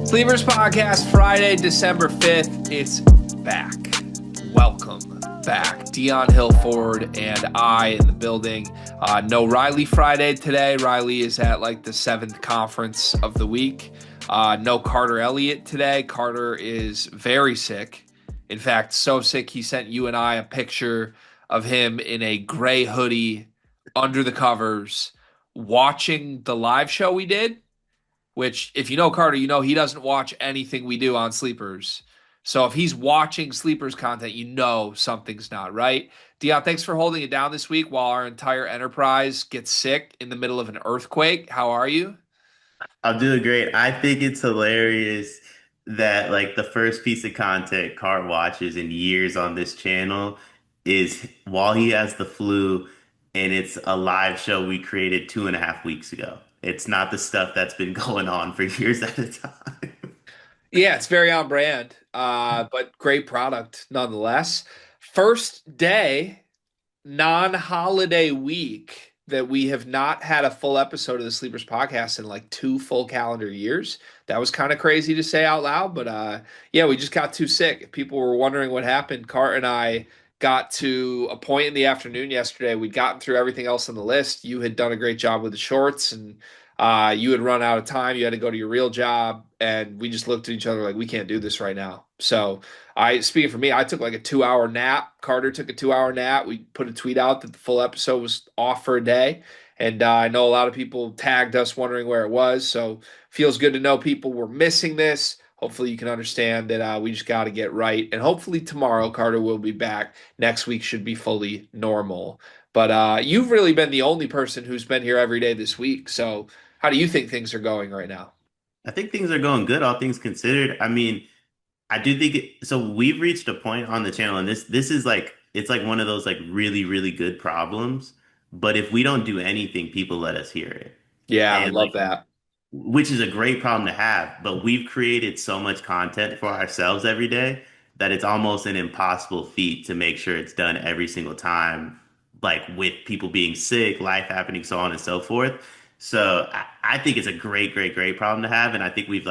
Sleepers Podcast, Friday, December 5th. It's back. Welcome back. Dion Hilford and I in the building. No Riley Friday today. Riley is at like the 7th conference of the week. No Carter Elliott today. Carter is very sick. In fact, so sick he sent you and I a picture of him in a gray hoodie under the covers watching the live show we did. Which, if you know Carter, you know he doesn't watch anything we do on Sleepers. So if he's watching Sleepers content, you know something's not right. Dion, thanks for holding it down this week while our entire enterprise gets sick in the middle of an earthquake. How are you? I'm doing great. I think it's hilarious that like the first piece of content Cart watches in years on this channel is while he has the flu, and it's a live show we created 2.5 weeks ago. It's not the stuff that's been going on for years at a time. Yeah, it's very on brand, but great product nonetheless. First day, non-holiday week that we have not had a full episode of the Sleepers podcast in like 2 full calendar years. That was kind of crazy to say out loud, but yeah, we just got too sick. If people were wondering what happened, Cart and I got to a point in the afternoon yesterday. We'd gotten through everything else on the list. You had done a great job with the shorts, and you had run out of time. You had to go to your real job, and we just looked at each other like we can't do this right now. So speaking for me, I took like a 2 hour nap. Carter took a 2 hour nap. We put a tweet out that the full episode was off for a day. And I know a lot of people tagged us wondering where it was. So feels good to know people were missing this. Hopefully you can understand that we just got to get right. And hopefully tomorrow Carter will be back. Next week should be fully normal. But you've really been the only person who's been here every day this week. So how do you think things are going right now? I think things are going good, all things considered. I mean, I do think so. We've reached a point on the channel, and this is like it's like one of those like really really good problems. But if we don't do anything, people let us hear it, Yeah, I and love like that. which is a great problem to have. But we've created so much content for ourselves every day that it's almost an impossible feat to make sure it's done every single time, like with people being sick, life happening, so on and so forth. So I think it's a great, great, great problem to have, and I think we've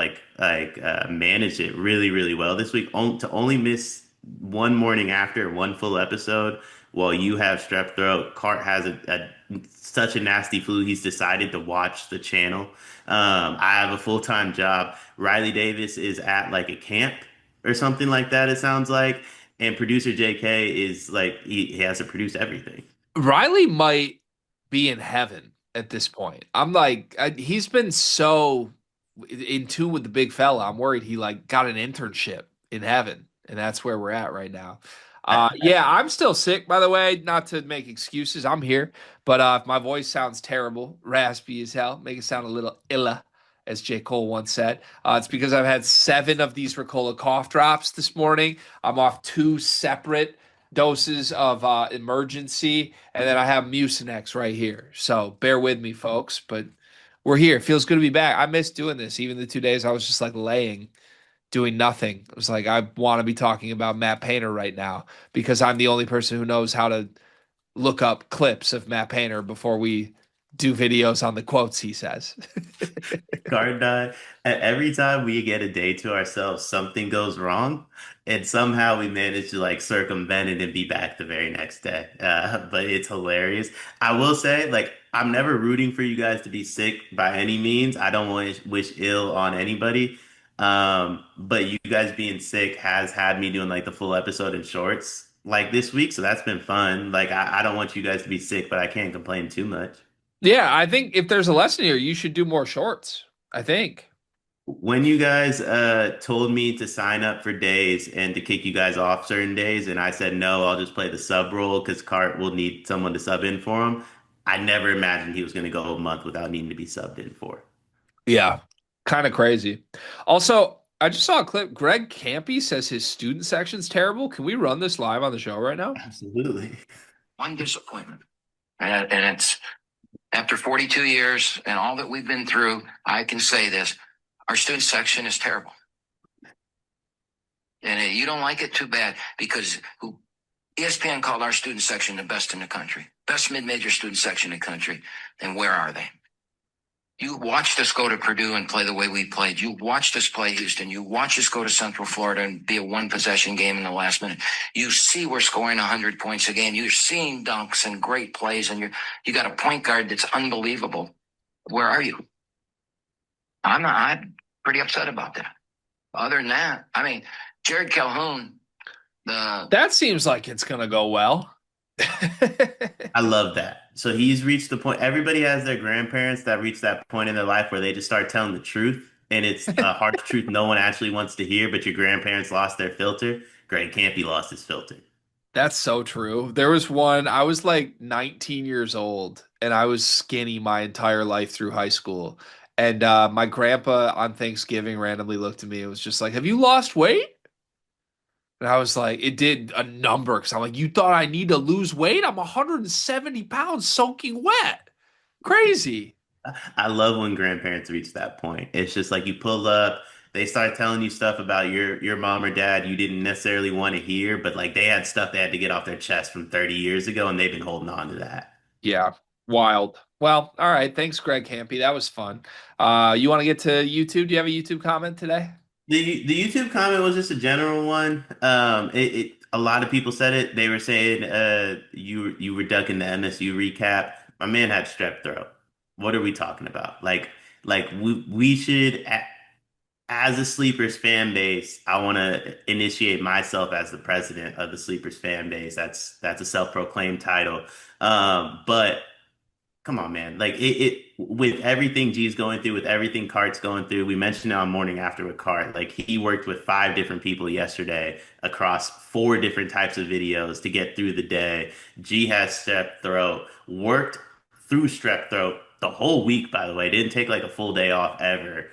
managed it really, really well this week. To only miss one morning after one full episode, while you have strep throat, Cart has such a nasty flu. He's decided to watch the channel. I have a full-time job. Riley Davis is at like a camp or something like that. It sounds like, and producer JK is like he has to produce everything. Riley might be in heaven at this point. I'm like, he's been so in tune with the big fella. I'm worried he like got an internship in heaven, and that's where we're at right now. Yeah, I'm still sick, by the way. Not to make excuses, I'm here, but if my voice sounds terrible, raspy as hell, make it sound a little illa, as J. Cole once said. It's because I've had 7 of these Ricola cough drops this morning. I'm off 2 separate doses of emergency, and then I have Mucinex right here. So bear with me, folks, but we're here. It feels good to be back. I miss doing this. Even the 2 days I was just like laying, doing nothing. It was like I want to be talking about Matt Painter right now because I'm the only person who knows how to look up clips of Matt Painter before we do videos on the quotes he says. Card die. Every time we get a day to ourselves, something goes wrong, and somehow we manage to like circumvent it and be back the very next day. But it's hilarious. I will say, like, I'm never rooting for you guys to be sick by any means. I don't wish ill on anybody. But you guys being sick has had me doing like the full episode in shorts like this week, so that's been fun. Like, I don't want you guys to be sick, but I can't complain too much. Yeah, I think if there's a lesson here, you should do more shorts. I think. When you guys told me to sign up for days and to kick you guys off certain days, and I said no, I'll just play the sub role because Cart will need someone to sub in for him. I never imagined he was going to go a month without needing to be subbed in for. Yeah, kind of crazy. Also, I just saw a clip. Greg Campy says his student section's terrible. Can we run this live on the show right now? Absolutely. One disappointment. And it's after 42 years and all that we've been through, I can say this. Our student section is terrible. And you don't like it too bad because ESPN called our student section the best in the country, best mid-major student section in the country. And where are they? You watched us go to Purdue and play the way we played. You watched us play Houston. You watch us go to Central Florida and be a one-possession game in the last minute. You see we're scoring 100 points a game. You're seeing dunks and great plays, and you got a point guard that's unbelievable. Where are you? I'm pretty upset about that. Other than that, I mean, Jared Calhoun, the That seems like it's gonna go well. I love that. So he's reached the point. Everybody has their grandparents that reach that point in their life where they just start telling the truth, and it's a harsh truth no one actually wants to hear. But your grandparents lost their filter. Greg Campy lost his filter. That's so true. There was one, I was like 19 years old and I was skinny my entire life through high school. And my grandpa on Thanksgiving randomly looked at me and was just like, "Have you lost weight?" And I was like, it did a number because I'm like, "You thought I need to lose weight? I'm 170 pounds soaking wet. Crazy." I love when grandparents reach that point. It's just like you pull up, they start telling you stuff about your mom or dad you didn't necessarily want to hear, but like they had stuff they had to get off their chest from 30 years ago, and they've been holding on to that. Yeah, wild. Well, all right. Thanks, Greg Campy. That was fun. You want to get to YouTube? Do you have a YouTube comment today? The YouTube comment was just a general one. A lot of people said it. They were saying you were ducking the MSU recap. My man had strep throat. What are we talking about? Like we should as a Sleepers fan base, I want to initiate myself as the president of the Sleepers fan base. That's a self-proclaimed title. But come on, man. Like it with everything G's going through, with everything Cart's going through. We mentioned it on Morning After with Cart. Like he worked with five different people yesterday across four different types of videos to get through the day. G has strep throat, worked through strep throat the whole week, by the way. Didn't take like a full day off ever.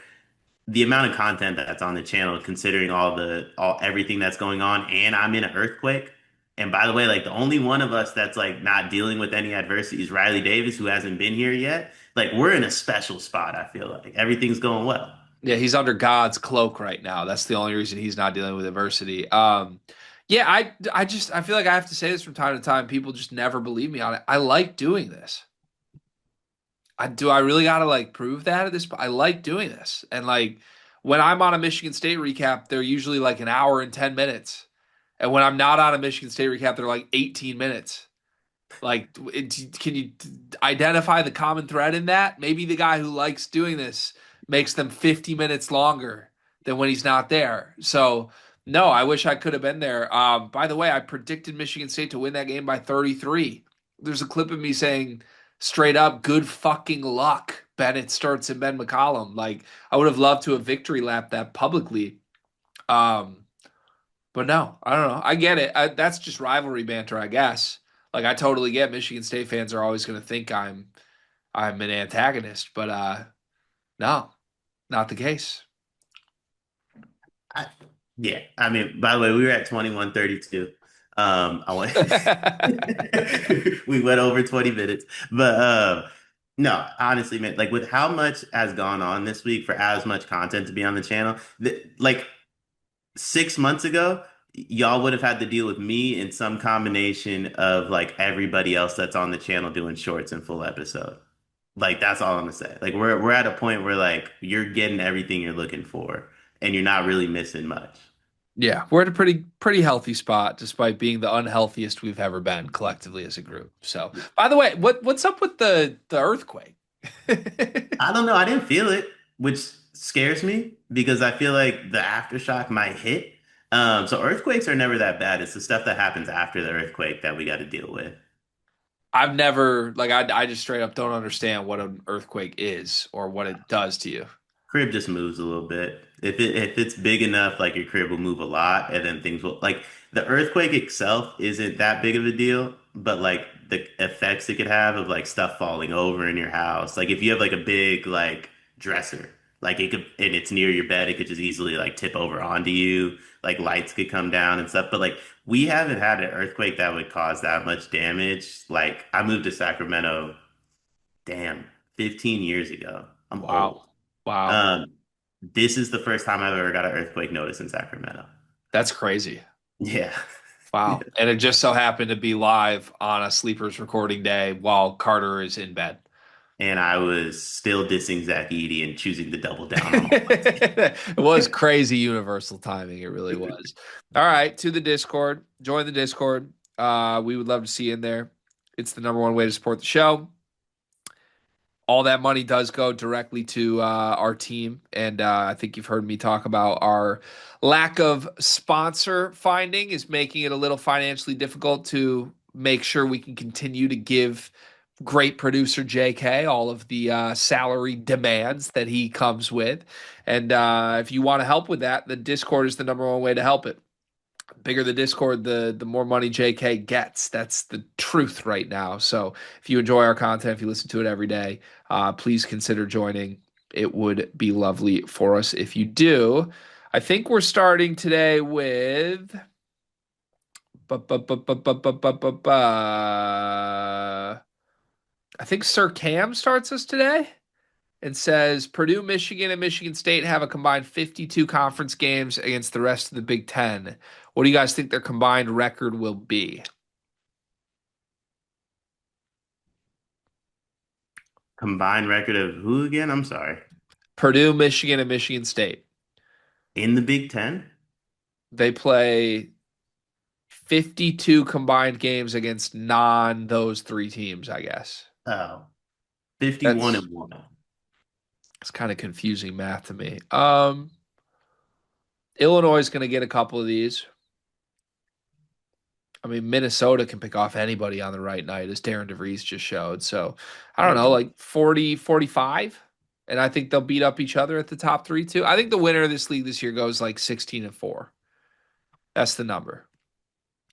The amount of content that's on the channel, considering all everything that's going on, and I'm in an earthquake. And by the way, like the only one of us that's like not dealing with any adversity is Riley Davis, who hasn't been here yet. Like we're in a special spot, I feel like. Everything's going well. Yeah, he's under God's cloak right now. That's the only reason he's not dealing with adversity. Yeah, I feel like I have to say this from time to time. People just never believe me on it. I like doing this. I really gotta like prove that at this point? I like doing this. And like when I'm on a Michigan State recap, they're usually like an hour and 10 minutes. And when I'm not on a Michigan State recap, they're like 18 minutes. Like, can you identify the common thread in that? Maybe the guy who likes doing this makes them 50 minutes longer than when he's not there. So, no, I wish I could have been there. By the way, I predicted Michigan State to win that game by 33. There's a clip of me saying straight up, "Good fucking luck, Bennett Sturts and Ben McCollum." Like, I would have loved to have victory lapped that publicly. Um, but no, I don't know. I get it. That's just rivalry banter, I guess. Like I totally get Michigan State fans are always going to think I'm an antagonist, but no, not the case. I, yeah. I mean, by the way, we were at 21:32. I went we went over 20 minutes. But no, honestly, man, like with how much has gone on this week for as much content to be on the channel, like 6 months ago, y'all would have had to deal with me in some combination of like everybody else that's on the channel doing shorts and full episode. Like that's all I'm gonna say. Like we're at a point where like you're getting everything you're looking for and you're not really missing much. Yeah, we're at a pretty healthy spot, despite being the unhealthiest we've ever been collectively as a group. So, by the way, what's up with the earthquake? I don't know. I didn't feel it, which scares me because I feel like the aftershock might hit. So earthquakes are never that bad. It's the stuff that happens after the earthquake that we got to deal with. I've never like I just straight up don't understand what an earthquake is or what it does to you. Crib just moves a little bit. If it's big enough, like your crib will move a lot, and then things will like the earthquake itself isn't that big of a deal, but like the effects it could have of like stuff falling over in your house. Like if you have like a big like dresser, like it could and it's near your bed, it could just easily like tip over onto you. Like lights could come down and stuff. But like we haven't had an earthquake that would cause that much damage. Like I moved to Sacramento, damn, 15 years ago. I'm old. Wow. Wow. Um, this is the first time I've ever got an earthquake notice in Sacramento. That's crazy. Yeah. Wow. And it just so happened to be live on a sleepers recording day while Carter is in bed. And I was still dissing Zach Edey and choosing to double down on all my It was crazy universal timing. It really teams. was. All right, to the Discord. Join the Discord. We would love to see you in there. It's the number one way to support the show. All that money does go directly to our team. And I think you've heard me talk about our lack of sponsor finding is making it a little financially difficult to make sure we can continue to give great producer JK all of the salary demands that he comes with. And if you want to help with that, the Discord is the number one way to help it. Bigger the Discord, the more money JK gets. That's the truth right now. So if you enjoy our content, if you listen to it every day, please consider joining. It would be lovely for us if you do. I think we're starting today with. I think Sir Cam starts us today and says Purdue, Michigan, and Michigan State have a combined 52 conference games against the rest of the Big Ten. What do you guys think their combined record will be? Combined record of who again? I'm sorry. Purdue, Michigan, and Michigan State. In the Big Ten? They play 52 combined games against non those three teams, I guess. Oh, 51 That's and 1. it's kind of confusing math to me. Illinois is going to get a couple of these. I mean, Minnesota can pick off anybody on the right night, as Darren DeVries just showed. So I don't know, Hey, like 40, 45. And I think they'll beat up each other at the top three, too. I think the winner of this league this year goes like 16-4. That's the number.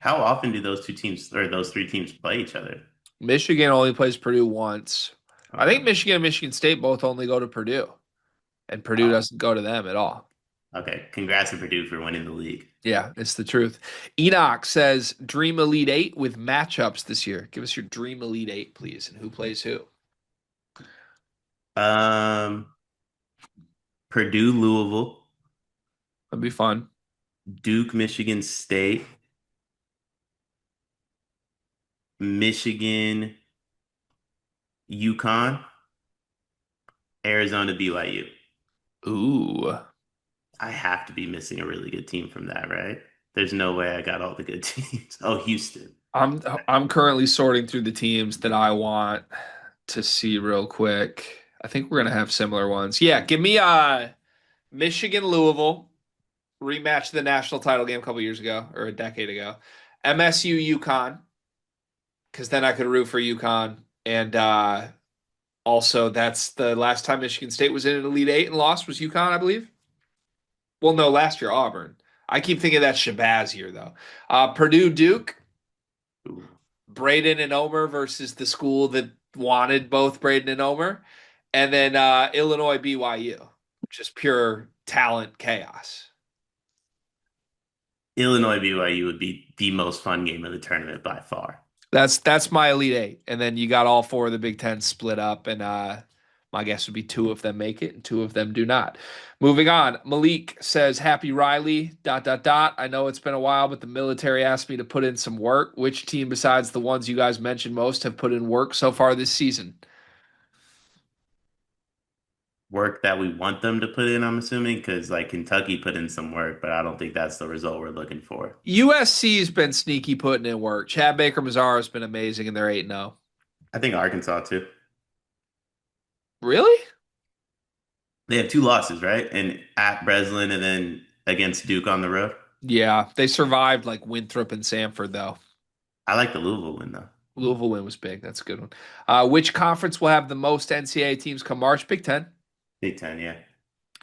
how often do those two teams or those three teams play each other? Michigan only plays Purdue once. I think Okay. Michigan and Michigan State both only go to Purdue, and Purdue Wow. doesn't go to them at all. Okay. Congrats to Purdue for winning the league. Yeah, it's the truth. Enoch says Dream Elite Eight with matchups this year. Give us your Dream Elite Eight, please, and who plays who. Um, Purdue, Louisville, That'd be fun. Duke, Michigan State, Michigan, UConn, Arizona, BYU. Ooh. I have to be missing a really good team from that, right? There's no way I got all the good teams. Oh, Houston. I'm currently sorting through the teams that I want to see real quick. I think we're gonna have similar ones. Yeah, give me Michigan Louisville rematch the national title game a couple years ago or a decade ago. MSU UConn because then I could root for UConn and also that's the last time Michigan State was in an Elite Eight and lost was UConn, I believe. Well, no, last year Auburn. I keep thinking that's Shabazz year though. Purdue Duke. Ooh. Braden and Omer versus the school that wanted both Braden and Omer, and then Illinois BYU, just pure talent chaos. Illinois, BYU would be the most fun game of the tournament by far. That's my Elite Eight, and then you got all four of the Big Ten split up, and my guess would be two of them make it and two of them do not. Moving on, Malik says, "Happy Riley." ... I know it's been a while, but the military asked me to put in some work. Which team besides the ones you guys mentioned most have put in work so far this season? Work that we want them to put in, I'm assuming, because like Kentucky put in some work, but I don't think that's the result we're looking for. USC's been sneaky putting in work. Chad Baker Mazzaro's been amazing, and they're 8-0. I think Arkansas too. Really? They have two losses, right? And at Breslin and then against Duke on the road. Yeah, they survived like Winthrop and Samford, though. I like the Louisville win though. Louisville win was big. That's a good one. Which conference will have the most NCAA teams come March? Big Ten. Big Ten, yeah.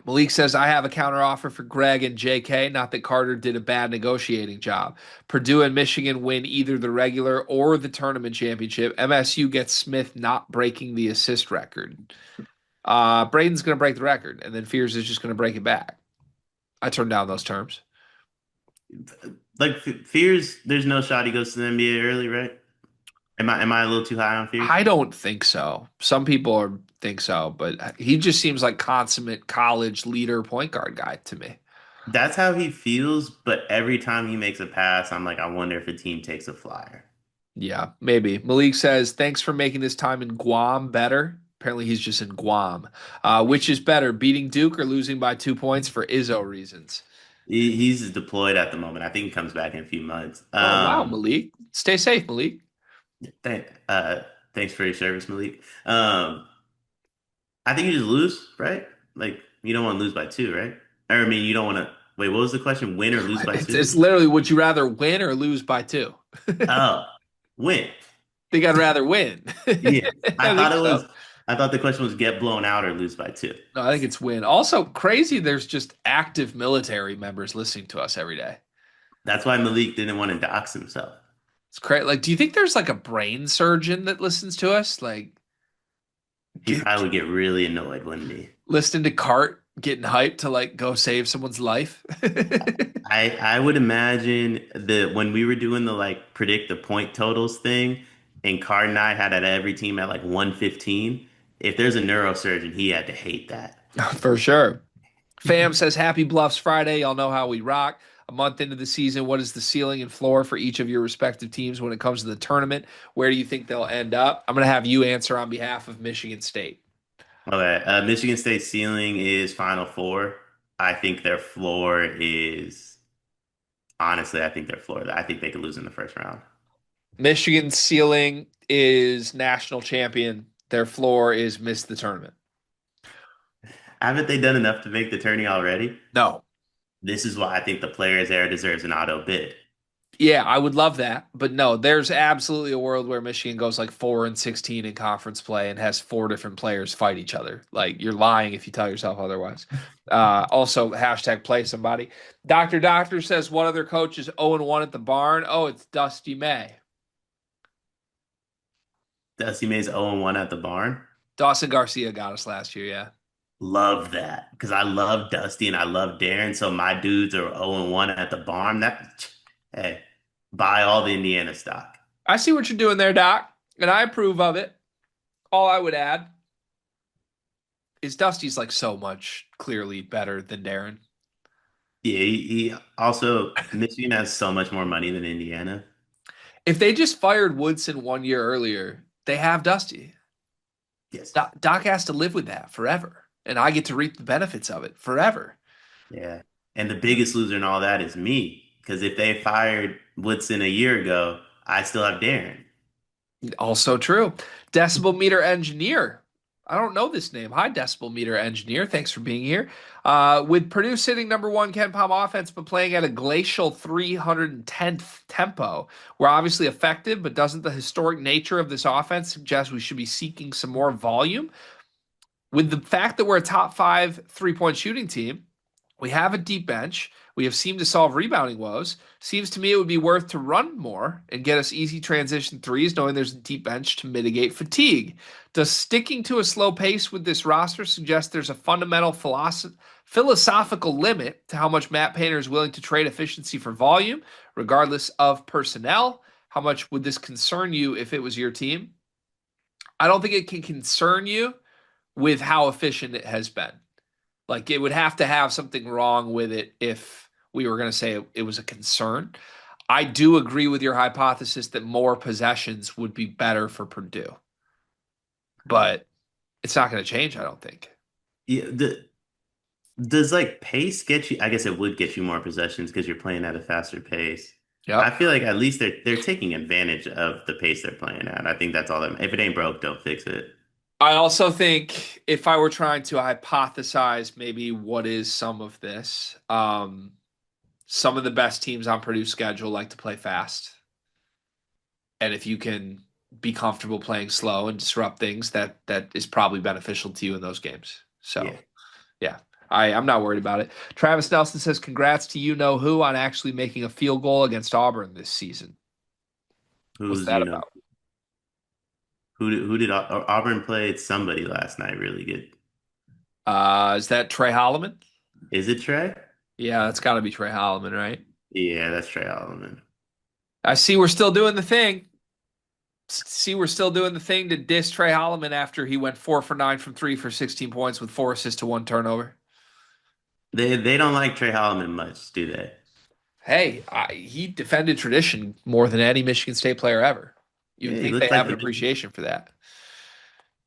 Malik says, I have a counter offer for Greg and JK. Not that Carter did a bad negotiating job. Purdue and Michigan win either the regular or the tournament championship. MSU gets Smith not breaking the assist record. Braden's going to break the record, and then Fears is just going to break it back. I turned down those terms. Like Fears, there's no shot he goes to the NBA early, right? Am I a little too high on Fears? I don't think so. Some people think so, but he just seems like consummate college leader point guard guy to me. That's how he feels, but every time he makes a pass, I'm like, I wonder if a team takes a flyer. Yeah, maybe. Malik says, thanks for making this time in Guam better. Apparently, he's just in Guam. Which is better, beating Duke or losing by 2 points for Izzo reasons? He's deployed at the moment. I think he comes back in a few months. Oh, wow, Malik. Stay safe, Malik. Th Thanks for your service, Malik. I think you just lose, right? Like you don't want to lose by two, right? Or I mean, you don't want to. Wait, what was the question? Win or lose by two? It's literally, would you rather win or lose by two? Oh, win. Think I'd rather win. Yeah, I I thought think it was. so. I thought the question was get blown out or lose by two. No, I think it's win. Also, crazy, there's just active military members listening to us every day. That's why Malik didn't want to dox himself. It's crazy. Like, do you think there's like a brain surgeon that listens to us? Like, He probably would get really annoyed, wouldn't he? listening to Cart getting hyped to like go save someone's life. I would imagine that when we were doing the like predict the point totals thing, and Card and I had at every team at like 115. If there's a neurosurgeon, he had to hate that. For sure. Fam says Happy Bluffs Friday. Y'all know how we rock. A month into the season, what is the ceiling and floor for each of your respective teams when it comes to the tournament? Where do you think they'll end up? I'm going to have you answer on behalf of Michigan State. Okay, Michigan State ceiling is Final Four. I think their floor is honestly, I think their floor. I think they could lose in the first round. Michigan's ceiling is national champion. Their floor is miss the tournament. Haven't they done enough to make the tourney already? No. This is why I think the players there deserves an auto bid. Yeah, I would love that, but no, there's absolutely a world where Michigan goes like 4-16 in conference play and has four different players fight each other. Like you're lying if you tell yourself otherwise. Also, hashtag play somebody. Doctor says one other coach is 0-1 at the barn. Oh, it's Dusty May. Dusty May's 0-1 at the barn. Dawson Garcia got us last year. Yeah, Love that because I love Dusty and I love Darren. So my dudes are 0-1 at the barn. That hey, buy all the Indiana stock. I see what you're doing there, Doc, and I approve of it. All I would add is Dusty's like so much clearly better than Darren. Yeah, he also Michigan has so much more money than Indiana. If they just fired Woodson 1 year earlier, they have Dusty. Yes. Doc has to live with that forever, and I get to reap the benefits of it forever. Yeah. And the biggest loser in all that is me. Because if they fired Woodson a year ago, I still have Darren. Also true. Decibel meter engineer. I don't know this name. Hi, decibel meter engineer. Thanks for being here. With Purdue sitting number one Ken Palm offense, but playing at a glacial 310th tempo, we're obviously effective, but doesn't the historic nature of this offense suggest we should be seeking some more volume? With the fact that we're a top five 3-point shooting team, we have a deep bench. We have seemed to solve rebounding woes. Seems to me it would be worth to run more and get us easy transition threes, knowing there's a deep bench to mitigate fatigue. Does sticking to a slow pace with this roster suggest there's a fundamental philosophical limit to how much Matt Painter is willing to trade efficiency for volume, regardless of personnel? How much would this concern you if it was your team? I don't think it can concern you with how efficient it has been. Like it would have to have something wrong with it if we were going to say it was a concern. I do agree with your hypothesis that more possessions would be better for Purdue, but it's not going to change, I don't think. Yeah, does like pace get you? I guess it would get you more possessions because you're playing at a faster pace. I Yep. feel like at least they're taking advantage of the pace they're playing at. I think that's all that. If it ain't broke, don't fix it. I also think if I were trying to hypothesize maybe what is some of this, some of the best teams on Purdue's schedule like to play fast. And if you can be comfortable playing slow and disrupt things, that is probably beneficial to you in those games. So Yeah. yeah, I'm not worried about it. Travis Nelson says, "Congrats to you know who on actually making a field goal against Auburn this season." What's Who's that you know about? who did Auburn played somebody last night really good? Is that Trey Holloman? Is it Trey? Yeah, that's got to be Trey Holloman, right? Yeah, that's Trey Holloman. I see we're still doing the thing. See, we're still doing the thing to diss Trey Holloman after he went 4 for 9 from three for 16 points with 4 assists to 1 turnover. They don't like Trey Holloman much, do they? Hey, he defended tradition more than any Michigan State player ever. Yeah, You'd he think they looks like have an the appreciation for that.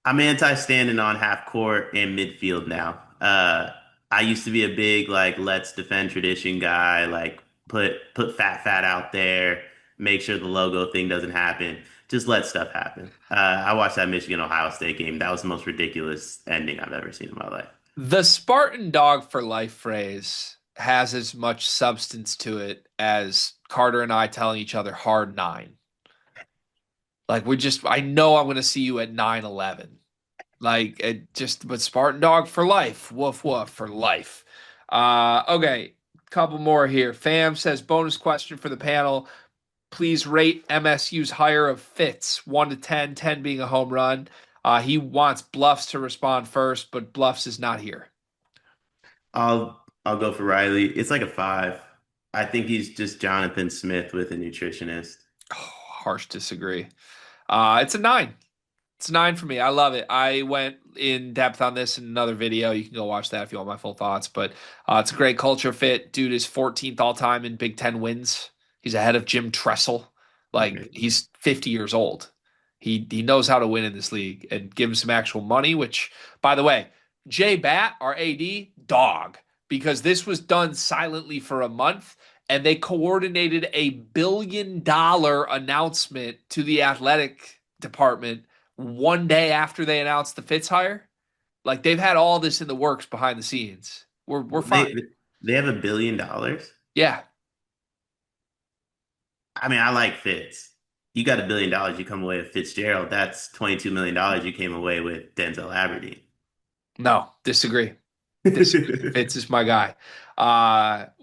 I'm anti-standing on half court and midfield now. I used to be a big like let's defend tradition guy, like put fat out there, make sure the logo thing doesn't happen. Just let stuff happen. I watched that Michigan Ohio State game. That was the most ridiculous ending I've ever seen in my life. The Spartan dog for life phrase has as much substance to it as Carter and I telling each other hard nine. Like I know I'm going to see you at 9/11. Like it just, but Spartan dog for life. Woof woof for life. Okay, couple more here. Fam says bonus question for the panel. Please rate MSU's hire of Fitz 1 to 10, 10 being a home run. He wants Bluffs to respond first, but Bluffs is not here. I'll go for Riley. It's like a 5. I think he's just Jonathan Smith with a nutritionist. Oh, harsh disagree. It's a 9. It's a 9 for me. I love it. I went in depth on this in another video. You can go watch that if you want my full thoughts. But it's a great culture fit. Dude is 14th all time in Big Ten wins. He's ahead of Jim Tressel. Like he's 50 years old. He knows how to win in this league and give him some actual money. Which, by the way, Jay Batt, our AD, dog, because this was done silently for a month and they coordinated $1 billion announcement to the athletic department one day after they announced the Fitz hire. Like they've had all this in the works behind the scenes. We're fine. They have $1 billion. Yeah. I mean, I like Fitz. You got $1 billion, you come away with Fitzgerald. That's $22 million you came away with Denzel Aberdeen. No, disagree. Disagree. Fitz is my guy.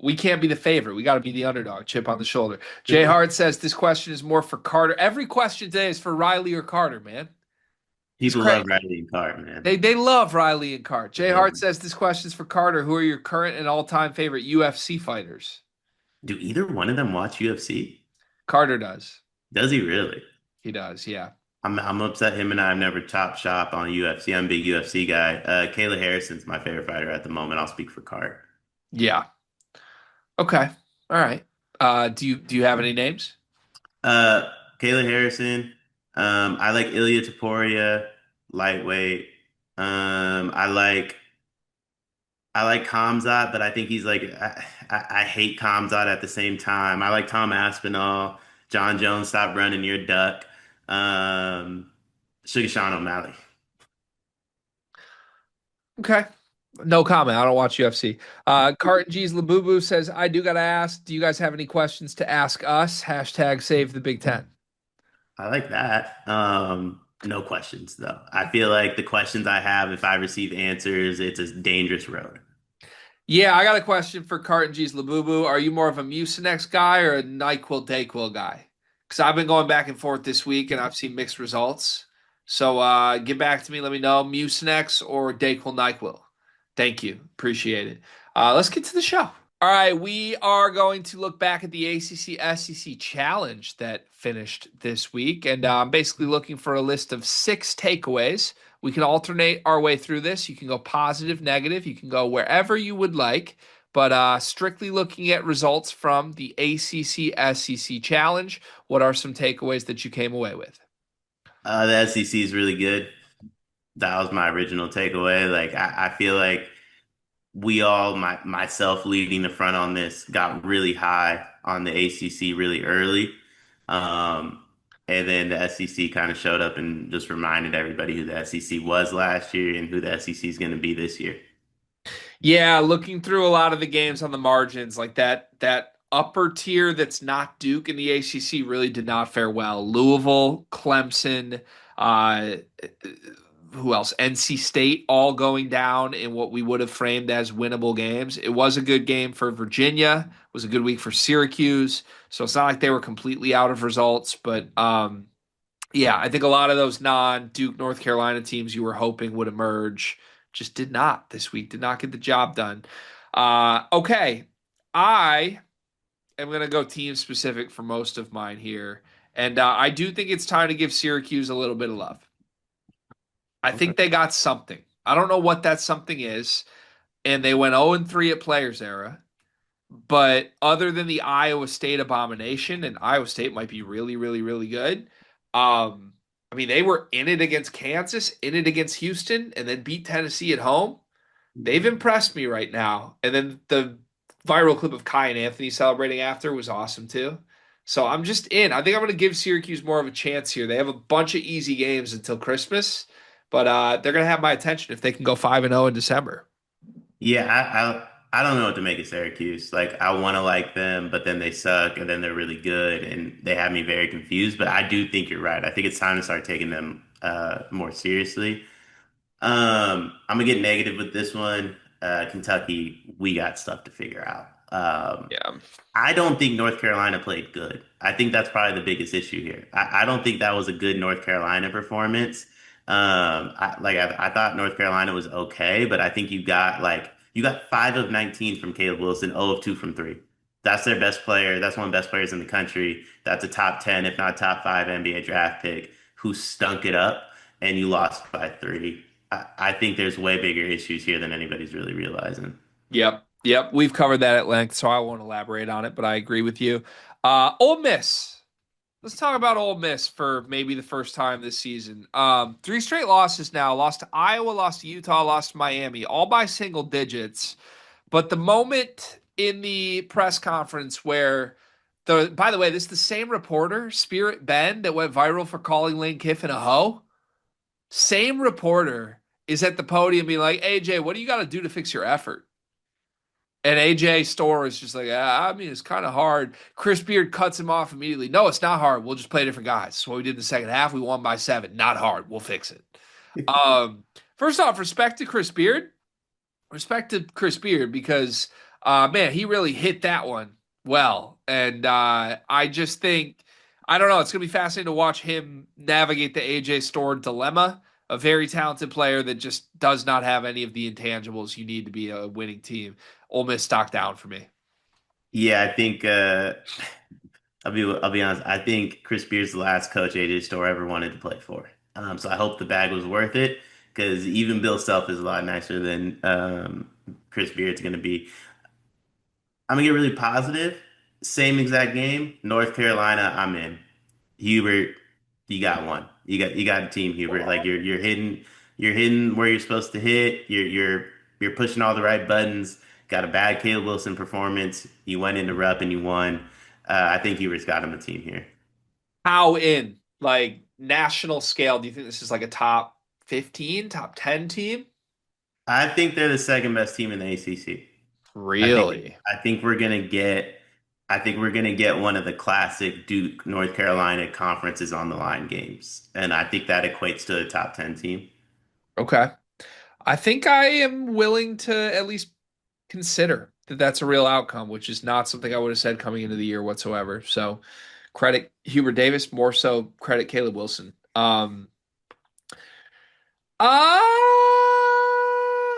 We can't be the favorite. We got to be the underdog. Chip on the shoulder. Jay Hart says this question is more for Carter. Every question today is for Riley or Carter, man. It's People crazy. love Riley and Card, man. They love Riley and Carter. Jay Hart says this question is for Carter. Who are your current and all time favorite UFC fighters? Do either one of them watch UFC? Carter does. Does he really? He does. Yeah. I'm upset him and I have never chopped shop on UFC. I'm a big UFC guy. Kayla Harrison's my favorite fighter at the moment. I'll speak for Card. Yeah. Okay. All right. Do you have any names? Uh, Kayla Harrison. I like Ilya Taporia, lightweight. I like Kamzat, but I think he's like I hate Kamzat at the same time. I like Tom Aspinall, John Jones, stop running your duck. Um, Sugar Sean O'Malley. Okay. No comment. I don't watch UFC. Carton G's Labubu says, I do gotta ask, do you guys have any questions to ask us? Hashtag save the Big Ten. I like that. No questions though. I feel like the questions I have, if I receive answers, it's a dangerous road. Yeah, I got a question for Carton G's Labubu. Are you more of a Mucinex guy or a NyQuil DayQuil guy? Because I've been going back and forth this week and I've seen mixed results. So get back to me. Let me know Mucinex or DayQuil NyQuil. Thank you. Appreciate it. Let's get to the show. All right, we are going to look back at the ACC SEC challenge that finished this week. And I'm basically looking for a list of 6 takeaways. We can alternate our way through this. You can go positive, negative. You can go wherever you would like. But strictly looking at results from the ACC SEC challenge, what are some takeaways that you came away with? The SEC is really good. That was my original takeaway. Like I feel like we all, myself leading the front on this, got really high on the ACC really early. Um, and then the SEC kind of showed up and just reminded everybody who the SEC was last year and who the SEC is going to be this year. Yeah, looking through a lot of the games on the margins, like that upper tier that's not Duke in the ACC really did not fare well. Louisville, Clemson, uh, who else? NC State all going down in what we would have framed as winnable games. It was a good game for Virginia. It was a good week for Syracuse. So it's not like they were completely out of results, but yeah, I think a lot of those non-Duke, North Carolina teams you were hoping would emerge just did not this week, did not get the job done. Okay, I am going to go team specific for most of mine here. And I do think it's time to give Syracuse a little bit of love. I Okay. think they got something. I don't know what that something is. and they went 0-3 at Players Era. But other than the Iowa State abomination, and Iowa State might be really, really, really good. I mean, they were in it against Kansas, in it against Houston, and then beat Tennessee at home. They've impressed me right now. And then the viral clip of Kai and Anthony celebrating after was awesome too. So I'm just in. I think I'm going to give Syracuse more of a chance here. They have a bunch of easy games until Christmas, but they're going to have my attention if they can go 5-0 in December. Yeah, I don't know what to make of Syracuse. Like I want to like them, but then they suck, and then they're really good, and they have me very confused. But I do think you're right. I think it's time to start taking them more seriously. I'm gonna get negative with this one. Kentucky, we got stuff to figure out. Yeah. I don't think North Carolina played good. I think that's probably the biggest issue here. I don't think that was a good North Carolina performance. I thought North Carolina was okay, but I think you got 5 of 19 from Caleb Wilson, 0 of 2 from three. That's their best player. That's one of the best players in the country. That's a top 10, if not top five NBA draft pick who stunk it up, and you lost by three. I think there's way bigger issues here than anybody's really realizing. Yep. Yep. We've covered that at length, so I won't elaborate on it, but I agree with you. Ole Miss. Let's talk about Ole Miss for maybe the first time this season. Three straight losses now. Lost to Iowa, lost to Utah, lost to Miami, all by single digits. But the moment in the press conference where by the way, this is the same reporter, Spirit Ben, that went viral for calling Lane Kiffin a hoe. Same reporter is at the podium being like, AJ, what do you got to do to fix your effort? And AJ Store is just like, I mean, it's kind of hard. Chris Beard cuts him off immediately. No, it's not hard. We'll just play different guys. That's what we did in the second half. We won by 7. Not hard. We'll fix it. First off, respect to Chris Beard. Respect to Chris Beard because, man, he really hit that one well. And I just think, I don't know, it's going to be fascinating to watch him navigate the AJ Store dilemma. A very talented player that just does not have any of the intangibles you need to be a winning team. Ole Miss stock down for me. Yeah, I think I'll be honest. I think Chris Beard's the last coach AJ Store ever wanted to play for. So I hope the bag was worth it because even Bill Self is a lot nicer than Chris Beard's going to be. I'm gonna get really positive. Same exact game, North Carolina. I'm in. Hubert, you got one. You got a team, Hubert. Like you're hitting where you're supposed to hit. You're pushing all the right buttons. Got a bad Caleb Wilson performance. You went into Rupp and you won. I think Hubert's got him a team here. How in like national scale do you think this is like a top 15, top 10 team? I think they're the second best team in the ACC. I think Really? I think we're gonna get I think we're gonna get one of the classic Duke North Carolina conferences on the line games, and I think that equates to a top 10 team. Okay. I think I am willing to at least consider that that's a real outcome, which is not something I would have said coming into the year whatsoever. So credit Hubert Davis, more so credit Caleb Wilson. Uh,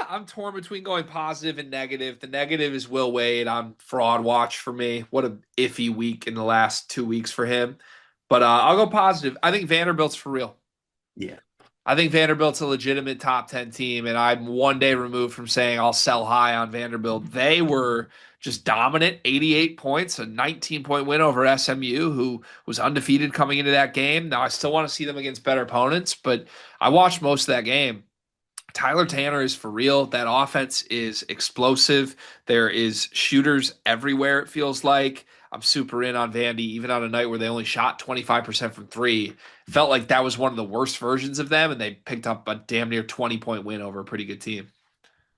I'm torn between going positive and negative. The negative is Will Wade on fraud watch for me. What a iffy week in the last 2 weeks for him. But I'll go positive. I think Vanderbilt's for real. Yeah. I think Vanderbilt's a legitimate top 10 team, and I'm one day removed from saying I'll sell high on Vanderbilt. They were just dominant, 88 points, a 19-point win over SMU, who was undefeated coming into that game. Now, I still want to see them against better opponents, but I watched most of that game. Tyler Tanner is for real. That offense is explosive. There is shooters everywhere, it feels like. I'm super in on Vandy, even on a night where they only shot 25% from three. Felt like that was one of the worst versions of them, and they picked up a damn near 20-point win over a pretty good team.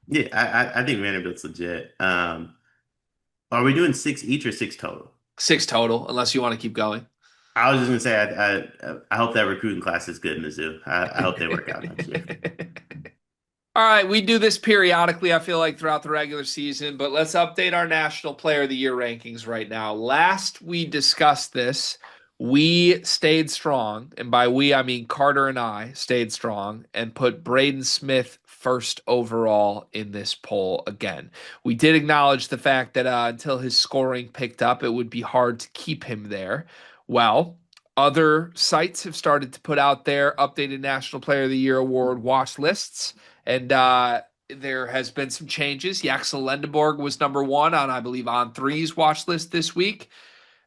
Yeah, I think Vanderbilt's legit. Are we doing six each or six total? 6 total, unless you want to keep going. I was just gonna say I hope that recruiting class is good in the zoo. I hope they work out next year. All right, we do this periodically, I feel like, throughout the regular season, but let's update our National Player of the Year rankings right now. Last we discussed this, we stayed strong, and by we, I mean Carter and I stayed strong and put Braden Smith first overall in this poll again. We did acknowledge the fact that until his scoring picked up, it would be hard to keep him there. Well, other sites have started to put out their updated National Player of the Year award watch lists. And there has been some changes. Yaxel Lendeborg was number one on, I believe, on three's watch list this week.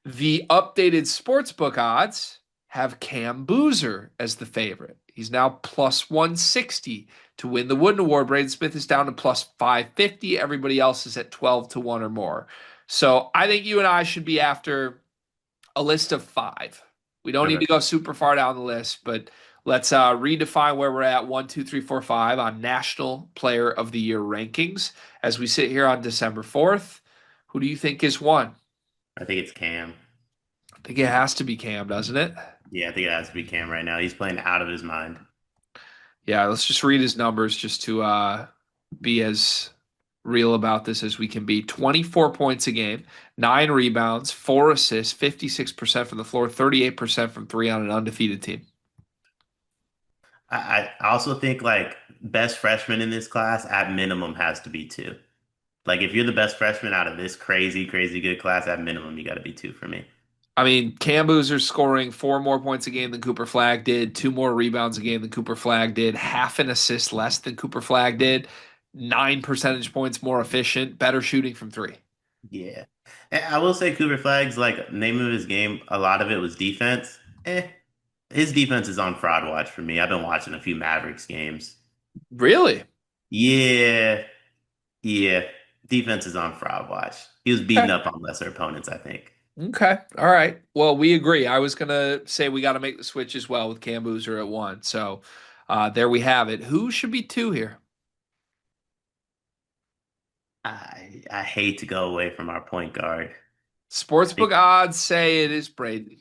The updated sportsbook odds have Cam Boozer as the favorite. He's now plus 160 to win the Wooden Award. Braden Smith is down to plus 550. Everybody else is at 12 to 1 or more. So I think you and I should be after a list of five. We don't need Okay. to go super far down the list, but let's redefine where we're at 1, 2, 3, 4, 5 on National Player of the Year rankings as we sit here on December 4th. Who do you think is one? I think it's Cam. I think it has to be Cam, doesn't it? Yeah, I think it has to be Cam right now. He's playing out of his mind. Yeah, let's just read his numbers just to be as real about this as we can be. 24 points a game, 9 rebounds, 4 assists, 56% from the floor, 38% from three on an undefeated team. I also think like best freshman in this class at minimum has to be two. Like if you're the best freshman out of this crazy, crazy good class, at minimum you got to be two for me. I mean, Cam Boozer's scoring 4 more points a game than Cooper Flagg did, 2 more rebounds a game than Cooper Flagg did, half an assist less than Cooper Flagg did, 9 percentage points more efficient, better shooting from three. Yeah. And I will say Cooper Flagg's like name of his game, a lot of it was defense. His defense is on fraud watch for me. I've been watching a few Mavericks games. Really? Yeah, yeah. Defense is on fraud watch. He was beating up on lesser opponents, I think. Okay. All right. Well, we agree. I was gonna say we got to make the switch as well with Cam Boozer at one. So there we have it. Who should be two here? I hate to go away from our point guard. Sportsbook odds say it is Braden.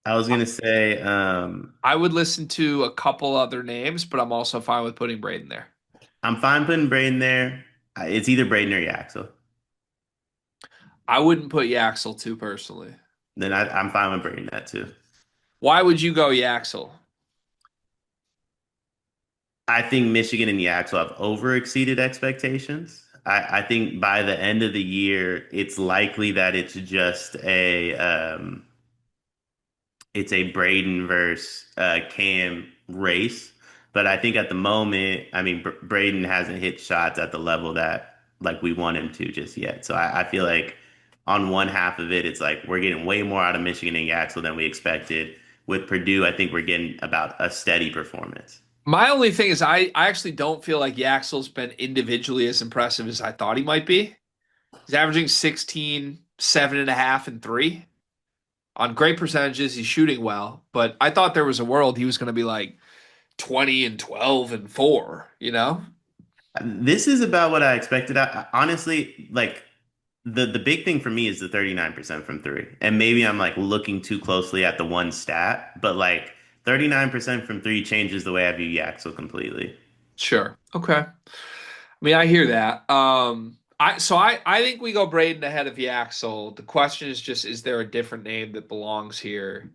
I was gonna say, I would listen to a couple other names, but I'm also fine with putting Braden there. I'm fine putting Braden there. It's either Braden or Yaxel. I wouldn't put Yaxel two personally. Then I'm fine with Braden that too. Why would you go Yaxel? I think Michigan and Yaxel have over exceeded expectations. I think by the end of the year, it's likely that it's a Braden versus Cam race. But I think at the moment, I mean, Braden hasn't hit shots at the level that like we want him to just yet. So I feel like on one half of it, it's like we're getting way more out of Michigan and Yaxel than we expected. With Purdue, I think we're getting about a steady performance. My only thing is I actually don't feel like Yaxel's been individually as impressive as I thought he might be. He's averaging 16, 7.5, and three. On great percentages, he's shooting well, but I thought there was a world he was going to be like 20 and 12 and four, you know? This is about what I expected. Honestly, like the big thing for me is the 39% from three. And maybe I'm like looking too closely at the one stat, but like 39% from three changes the way I view Yaxel completely. Sure. Okay. I mean, I hear that. I think we go Braden ahead of Yaxel. The question is just, is there a different name that belongs here?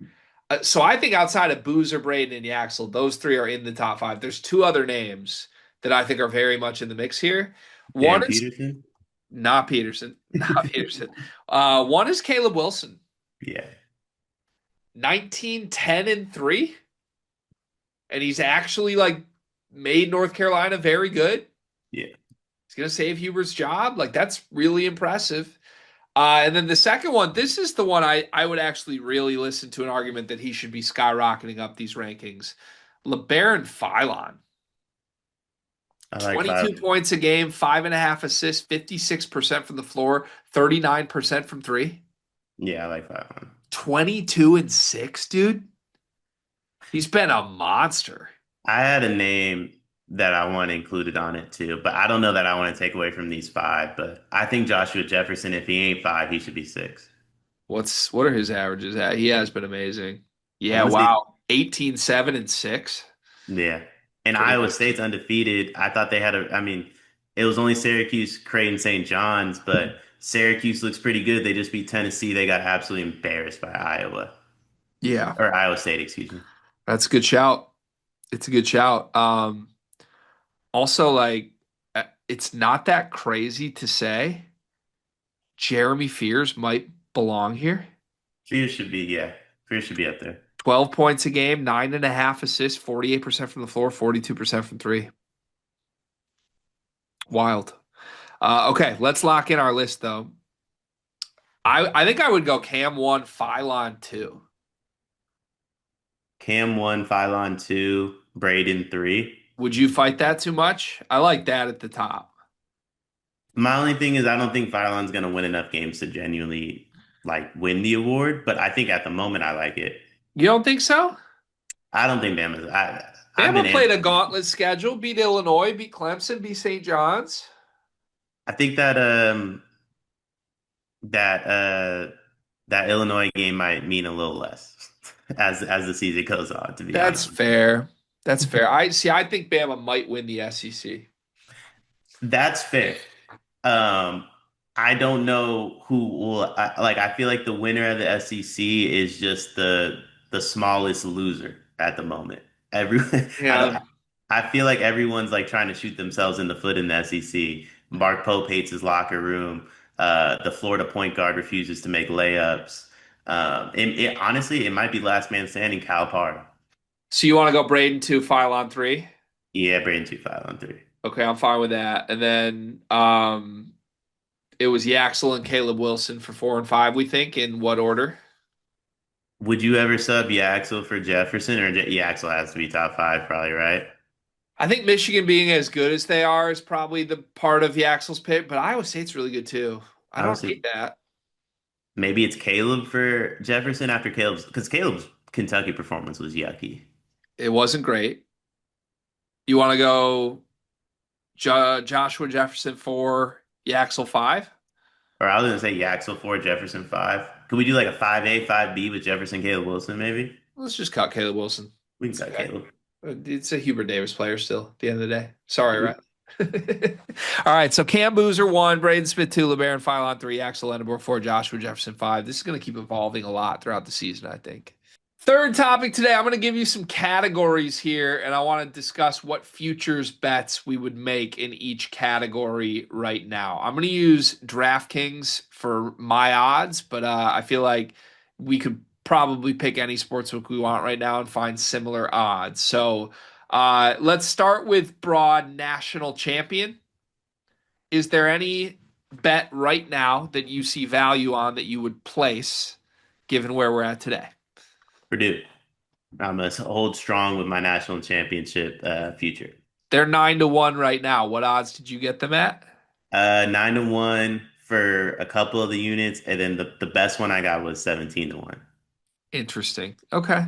So I think outside of Boozer, Braden, and Yaxel, those three are in the top five. There's two other names that I think are very much in the mix here. One Dan is Peterson? not Peterson, not Peterson. One is Caleb Wilson, Yeah. 19, 10, and three, and he's actually like made North Carolina very good. Yeah. He's gonna save Hubert's job. Like that's really impressive. And then the second one, this is the one I would actually really listen to an argument that he should be skyrocketing up these rankings. LeBaron Philon, I like 22 five. points a game, 5.5 assists, 56% from the floor, 39% from three. Yeah, I like 5 22 and six, dude. He's been a monster. I had a name that I want included on it too, but I don't know that I want to take away from these five. But I think Joshua Jefferson, if he ain't five, he should be six. What are his averages at? He has been amazing. I Yeah, want to say, wow. 18, 7, and 6. yeah. And Pretty Iowa good. State's undefeated. I thought they had I mean, it was only Syracuse, Creighton, St. John's, but Syracuse looks pretty good. They just beat Tennessee. They got absolutely embarrassed by Iowa Yeah, or Iowa State, excuse me. that's a good shout. It's a good shout. Also, like, it's not that crazy to say Jeremy Fears might belong here. Fears should be, yeah. Fears should be up there. 12 points a game, 9.5 assists, 48% from the floor, 42% from three. Wild. Okay, let's lock in our list though. I think I would go Cam one, Phylon two. Cam 1, Phylon 2, Braden 3. Would you fight that too much? I like that at the top. My only thing is I don't think Phylon's gonna win enough games to genuinely like win the award, but I think at the moment I like it. You don't think so? I don't think Bama's. I've been Bama played a anti. gauntlet schedule, beat Illinois, beat Clemson, beat St. John's. I think that that Illinois game might mean a little less as the season goes on, to be That's honest. fair. That's fair. I see. I think Bama might win the SEC. That's fair. Um, I don't know who will like. I feel like the winner of the SEC is just the smallest loser at the moment. Everyone, Yeah. I feel like everyone's like trying to shoot themselves in the foot in the SEC. Mark Pope hates his locker room. The Florida point guard refuses to make layups. Honestly, it might be last man standing, Cal Poly. So you want to go Braden two, Phylon three? Yeah, Braden 2-5 on 3. Okay, I'm fine with that. And then it was Yaxel and Caleb Wilson for four and five, we think. In what order? Would you ever sub Yaxel for Jefferson, or Yaxel has to be top five, probably, right? I think Michigan being as good as they are is probably the part of Yaxel's pick, but Iowa State's really good too. I I would don't say hate that. maybe it's Caleb for Jefferson after Caleb's, because Caleb's Kentucky performance was yucky. It wasn't great. You want to go Joshua Jefferson for Yaxel five? Or I was gonna say Yaxel 4, Jefferson 5. Could we do like a 5A, 5B with Jefferson, Caleb Wilson, maybe? Let's just cut Caleb Wilson. We can It's cut okay. Caleb. It's a Hubert Davis player still at the end of the day. Sorry, Ooh. right? All right, so Cam Boozer one, Braden Smith two, LeBaron Philon three, Axel Endenborg four, Joshua Jefferson five. This is going to keep evolving a lot throughout the season, I think. Third topic today, I'm going to give you some categories here, and I want to discuss what futures bets we would make in each category right now. I'm going to use DraftKings for my odds, but I feel like we could probably pick any sportsbook we want right now and find similar odds. So let's start with broad national champion. Is there any bet right now that you see value on that you would place given where we're at today? Purdue. I'm gonna hold strong with my national championship future. They're 9-1 right now. What odds did you get them at? 9-1 for a couple of the units, and then the best one I got was 17-1. Interesting. Okay.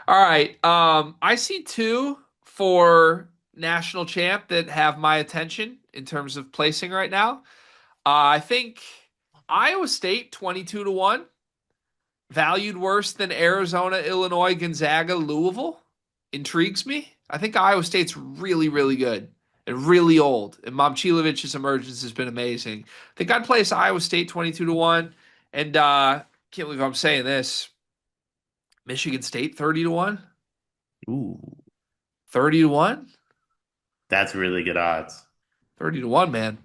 All right. I see two for national champ that have my attention in terms of placing right now. I think Iowa State 22-1, valued worse than Arizona, Illinois, Gonzaga, Louisville. Intrigues me. I think Iowa State's really, really good and really old. And Momchilovic's emergence has been amazing. I think I'd place Iowa State 22-1. And can't believe I'm saying this. Michigan State 30-1. Ooh, 30-1. that's really good odds. 30-1, man.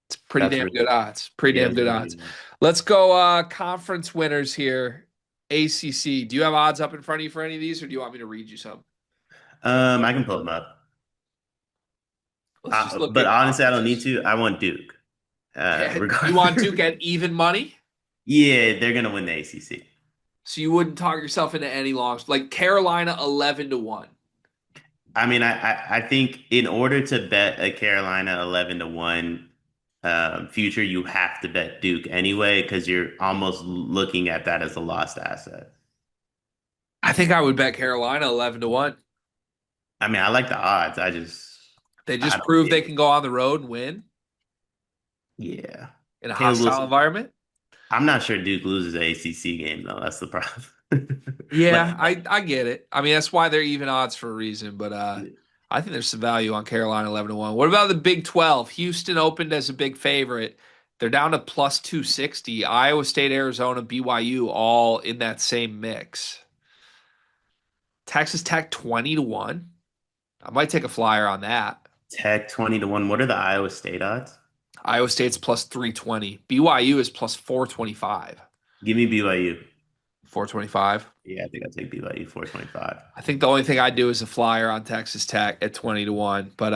It's pretty That's damn good really, odds. Pretty yeah, damn that's good really odds. good. Let's go conference winners here. ACC. Do you have odds up in front of you for any of these, or do you want me to read you some? I can pull them up. Let's just look But at honestly, I don't need conferences. to. I want Duke. You want Regard. Duke at even money? Yeah, they're gonna win the ACC. So you wouldn't talk yourself into any longs. Like Carolina 11-1. I mean, I think in order to bet a Carolina 11-1 future, you have to bet Duke anyway, because you're almost looking at that as a lost asset. I think I would bet Carolina 11-1. I mean, I like the odds. They I just don't prove see they it. can go on the road and win Yeah. in a Caleb hostile Wilson. environment. I'm not sure Duke loses an ACC game though. That's the problem. Yeah, Like, I get it. I mean, that's why they're even odds for a reason. But I think there's some value on Carolina 11-1. What about the Big 12? Houston opened as a big favorite. They're down to plus 260. Iowa State, Arizona, BYU all in that same mix. Texas Tech 20-1. I might take a flyer on that. Tech 20-1. What are the Iowa State odds? Iowa State's plus 320. BYU is plus 425. Give me BYU. 425. Yeah, I think I'll take BYU 425. I think the only thing I'd do is a flyer on Texas Tech at 20-1. But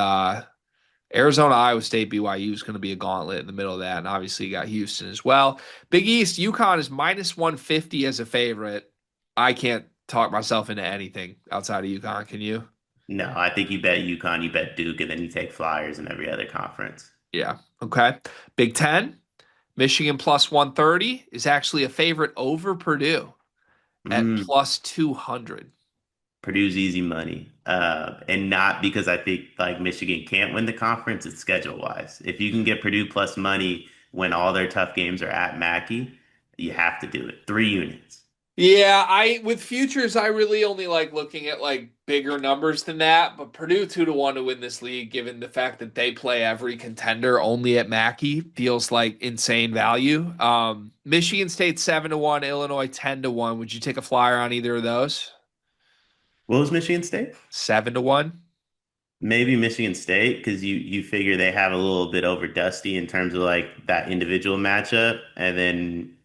Arizona, Iowa State, BYU is going to be a gauntlet in the middle of that. And obviously, you got Houston as well. Big East, UConn is minus 150 as a favorite. I can't talk myself into anything outside of UConn. Can you? No, I think you bet UConn, you bet Duke, and then you take Flyers in every other conference. Yeah. Okay. Big Ten, Michigan plus 130 is actually a favorite over Purdue at Mm, plus 200. Purdue's easy money. And not because I think like Michigan can't win the conference, it's schedule wise. If you can get Purdue plus money when all their tough games are at Mackey, you have to do it. 3 units. Yeah, I with futures, I really only like looking at like bigger numbers than that. But Purdue 2-1 to win this league, given the fact that they play every contender only at Mackey, feels like insane value. Michigan State 7-1, Illinois 10-1. Would you take a flyer on either of those? What was Michigan State? 7-1. Maybe Michigan State because you figure they have a little bit over Dusty in terms of like that individual matchup, and then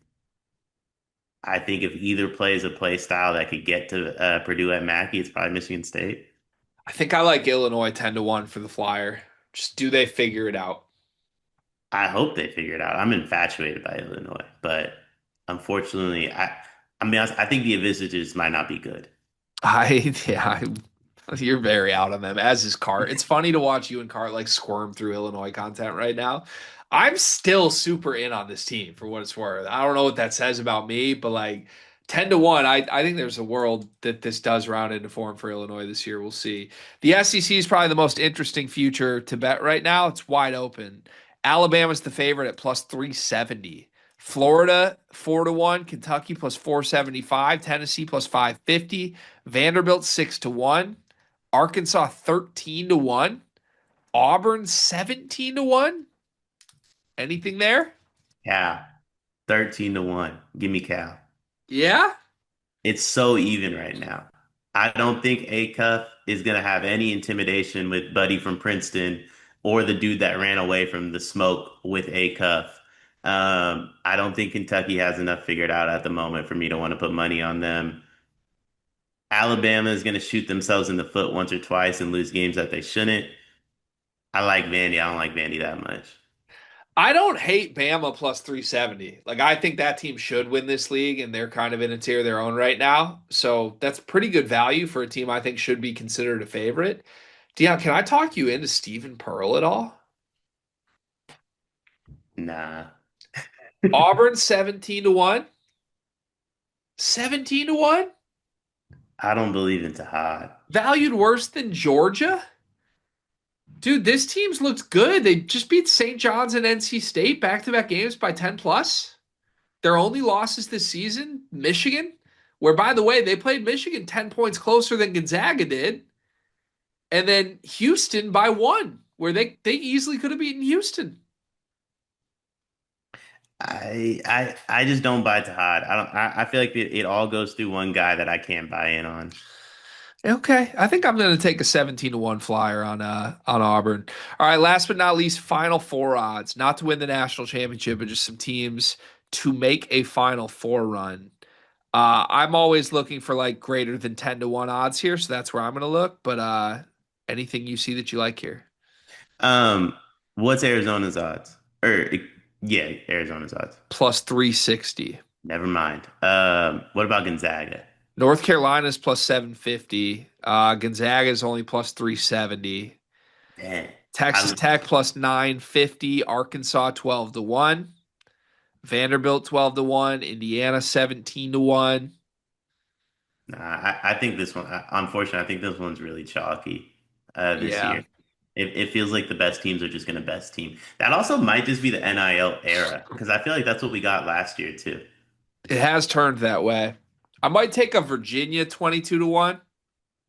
I think if either plays a play style that could get to Purdue at Mackey, it's probably Michigan State. I think I like Illinois 10-1 for the flyer. Just do they figure it out? I hope they figure it out. I'm infatuated by Illinois, but unfortunately, I mean, I think the visitors might not be good. Yeah, you're very out on them, as is Cart. It's funny to watch you and Cart like squirm through Illinois content right now. I'm still super in on this team for what it's worth. I don't know what that says about me, but like 10-1, I think there's a world that this does round into form for Illinois this year. We'll see. The SEC is probably the most interesting future to bet right now. It's wide open. Alabama's the favorite at plus 370. Florida 4-1, Kentucky plus 475, Tennessee plus 550, Vanderbilt 6-1, Arkansas 13-1, Auburn 17-1. Anything there? Cal, 13-1. Give me Cal. Yeah. It's so even right now. I don't think Acuff is going to have any intimidation with Buddy from Princeton or the dude that ran away from the smoke with Acuff. I don't think Kentucky has enough figured out at the moment for me to want to put money on them. Alabama is going to shoot themselves in the foot once or twice and lose games that they shouldn't. I like Vandy. I don't like Vandy that much. I don't hate Bama plus 370. Like, I think that team should win this league, and they're kind of in a tier of their own right now. So that's pretty good value for a team I think should be considered a favorite. Dion, can I talk you into Stephen Pearl at all? Nah, Auburn 17-1. 17-1? I don't believe in Tahad. Valued worse than Georgia? Dude, this team's looked good. They just beat St. John's and NC State back-to-back games by 10 plus. Their only losses this season, Michigan, where by the way, they played Michigan 10 points closer than Gonzaga did. And then Houston by 1, where they easily could have beaten Houston. I just don't buy Tahad. I feel like it all goes through one guy that I can't buy in on. Okay, I think I'm going to take a 17-1 flyer on Auburn. All right, last but not least, Final Four odds, not to win the national championship, but just some teams to make a Final Four run. I'm always looking for like greater than 10-1 odds here, so that's where I'm going to look. But anything you see that you like here? Um, what's Arizona's odds? Or yeah, Arizona's odds. Plus 360. Never mind. What about Gonzaga? North Carolina's plus 750. Gonzaga is only plus 370. Dang. Texas I, Tech plus 950. Arkansas 12-1. Vanderbilt 12-1. Indiana 17-1. nah, I think this one, unfortunately, I think this one's really chalky this Yeah, year. It feels like the best teams are just going to best team. That also might just be the NIL era because I feel like that's what we got last year too. it has turned that way. I might take a Virginia 22-1.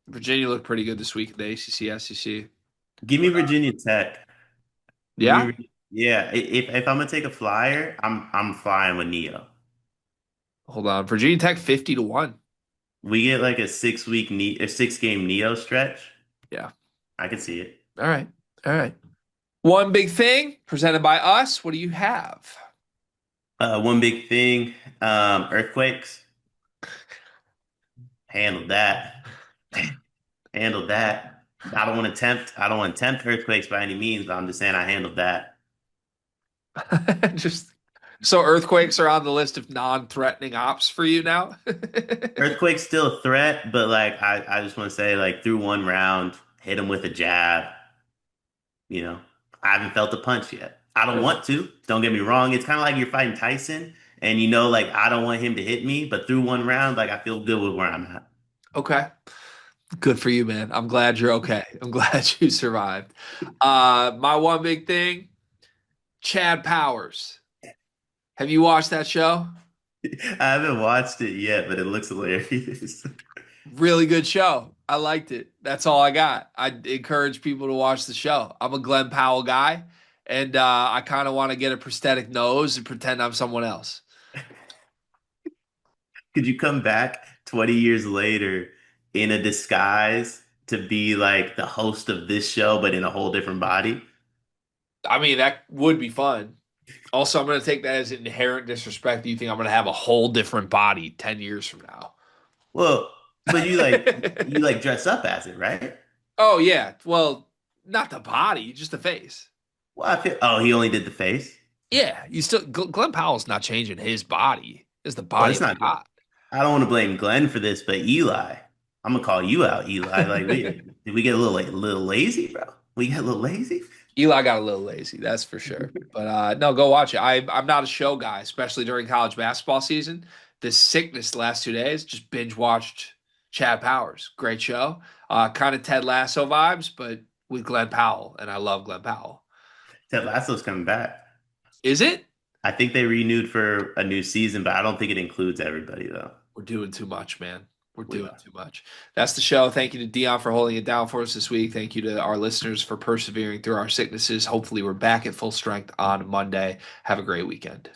Virginia looked pretty good this week in the ACC, SEC. Give me Virginia Tech. Give Yeah, me, yeah. If I'm gonna take a flyer, I'm flying with Neo. hold on. Virginia Tech 50-1. We get like a 6 week a 6 game Neo stretch. Yeah. I can see it. All right. All right. One big thing presented by us. What do you have? One big thing, earthquakes. Handled that. Handled that. I don't want to tempt earthquakes by any means, but I'm just saying I handled that. Just so earthquakes are on the list of non-threatening ops for you now. Earthquake's still a threat, but like I just want to say like through one round, hit him with a jab, you know. I haven't felt a punch yet. I don't want to. Don't get me wrong. It's kind of like you're fighting Tyson and you know like I don't want him to hit me, but through one round, like I feel good with where I'm at. Okay. Good for you, man. I'm glad you're okay. I'm glad you survived. My one big thing, Chad Powers. Have you watched that show? I haven't watched it yet, but it looks hilarious. Really good show. I liked it. That's all I got. I encourage people to watch the show. I'm a Glenn Powell guy, and I kind of want to get a prosthetic nose and pretend I'm someone else. Could you come back 20 years later in a disguise to be like the host of this show, but in a whole different body? I mean, that would be fun. Also, I'm going to take that as inherent disrespect. Do you think I'm going to have a whole different body 10 years from now? Well, but you like dress up as it, right? Oh, yeah. Well, not the body, just the face. Well, oh, he only did the face. Yeah, you still Glenn Powell's not changing his body. It's the Well, body it's of a not. I don't want to blame Glenn for this, but Eli, I'm gonna call you out, Eli. Like, god. did we get a little lazy, bro? We get a little lazy. Eli got a little lazy, that's for sure. But no, go watch it. I'm not a show guy, especially during college basketball season. This sickness the last 2 days, just binge watched Chad Powers. Great show. Kind of Ted Lasso vibes, but with Glenn Powell, and I love Glenn Powell. Ted Lasso's coming back. Is it? I think they renewed for a new season, but I don't think it includes everybody though. We're doing too much, man. We're We doing are. too much. That's the show. Thank you to Dion for holding it down for us this week. Thank you to our listeners for persevering through our sicknesses. Hopefully, we're back at full strength on Monday. Have a great weekend.